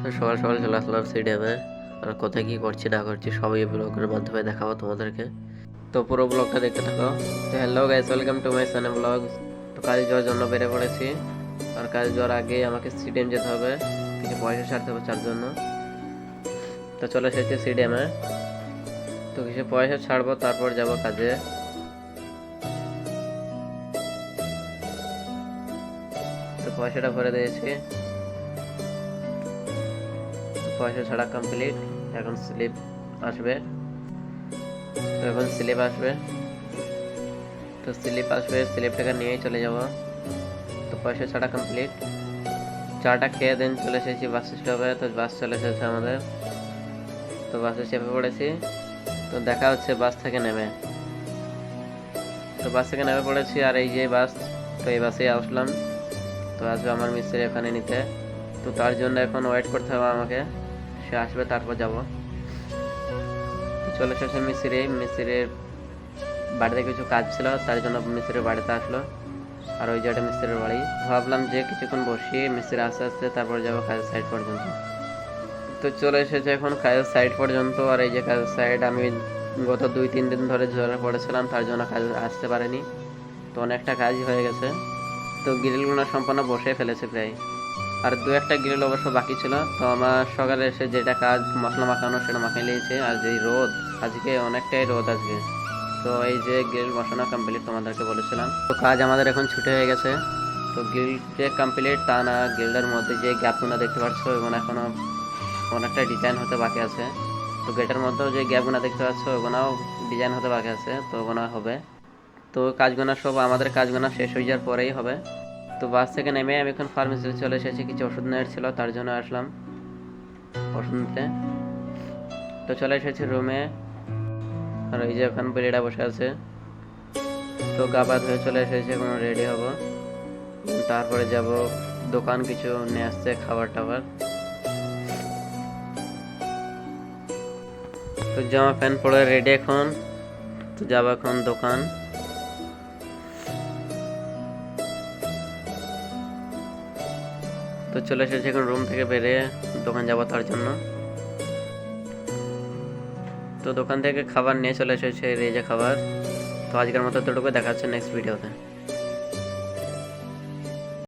তো সকাল সকাল চলে আসলাম স্টেডিয়ামে। আর কোথায় কী করছি না করছি সবই ব্লগের মাধ্যমে দেখাবো তোমাদেরকে। তো পুরো ব্লগটা দেখতে থাকো। তো hello guys, welcome to my channel blog. তো কাজে যাওয়ার জন্য বেরিয়ে পড়েছি। আর কাজে যাওয়ার আগেই আমাকে স্টেডিয়াম যেতে হবে, কিছু পয়সা ছাড়তে হবে তার জন্য। তো চলে এসেছি স্টেডিয়ামে। তো কিছু পয়সা ছাড়বো, তারপর যাব কাজে। তো পয়সাটা ভরে দিয়েছি, পয়সা ছাড়া কমপ্লিট। এখন স্লিপ আসবে। তো এখন স্লিপ আসবে, তো স্লিপ আসবে, স্লিপটাকে নিয়েই চলে যাব। তো পয়সা ছাড়া কমপ্লিট। চাটা খেয়ে দেন চলে এসেছি বাস স্টপে। তো বাস চলে এসেছে আমাদের। তো বাসে চেপে পড়েছি। তো দেখা হচ্ছে বাস থেকে নেমে। তো বাস থেকে নেমে পড়েছি, আর এই যে বাস। তো এই বাসেই আসলাম। তো আসবে আমার মিস্ত্রি এখানে নিতে। তো তার জন্য এখন ওয়েট করতে হবে আমাকে, সে আসবে তারপর যাব। তো চলে এসেছে মিস্ত্রির বাড়িতে কিছু কাজ ছিল, তার জন্য মিস্ত্রির বাড়িতে আসলো। আর ওই যে একটা মিস্ত্রির বাড়ি। ভাবলাম যে কিছুক্ষণ বসি, মিস্ত্রি আস্তে আস্তে তারপর যাবো কাজের সাইড পর্যন্ত। তো চলে এসেছে এখন কাজের সাইড পর্যন্ত। আর এই যে কাজের সাইড, আমি গত 2-3 দিন ধরে ঝরে পড়েছিলাম, তার জন্য কাজ আসতে পারিনি। তো অনেকটা কাজই হয়ে গেছে। তো গ্রিলগুলো সম্পূর্ণ বসে ফেলেছে প্রায়। আর 2-1টা গ্রিল অবশ্য বাকি ছিল। তো আমার সকালে এসে যেটা কাজ মশলা মাখানো সেটা মাখিয়ে নিয়েছে। আর যেই রোদ, আজকে অনেকটাই রোদ আজকে। তো এই যে গ্রিল বসানো কমপ্লিট, তোমাদেরকে বলেছিলাম। তো কাজ আমাদের এখন ছুটে হয়ে গেছে। তো গ্রিল যে কমপ্লিট তা না, গ্রিলের মধ্যে যে গ্যাপগুলো দেখতে পাচ্ছ ওগুলো এখনও অনেকটা ডিজাইন হতে বাকি আছে। তো গেটের মধ্যেও যে গ্যাপগুলো দেখতে পাচ্ছ ওগুলোও ডিজাইন হতে বাকি আছে, তো ওগুলো হবে। তো কাজগুলো সব আমাদের কাজগুলো শেষ হয়ে যাওয়ার পরেই হবে। তো বাস থেকে নেমে আমি এখন ফার্মেসিতে চলে এসেছি, কিছু ওষুধ নেওয়ার ছিল তার জন্য আসলাম ওষুধ নিতে। তো চলে এসেছি রুমে। আর এই যে এখন বেলিটা বসে আছে। তো গা পা ধুয়ে চলে এসেছি, এখন রেডি হব। তারপরে যাব দোকান, কিছু নিয়ে আসছে খাবার টাবার। তো জামা প্যান্ট পরে রেডি এখন। তো যাবো এখন দোকান। তো চলে এসেছি এখন রুম থেকে বেরিয়ে দোকান যাবো তার জন্য। তো দোকান থেকে খাবার নিয়ে চলে এসেছে, এই যে খাবার। তো আজকের মতো এতটুকু, দেখা হচ্ছে নেক্সট ভিডিওতে।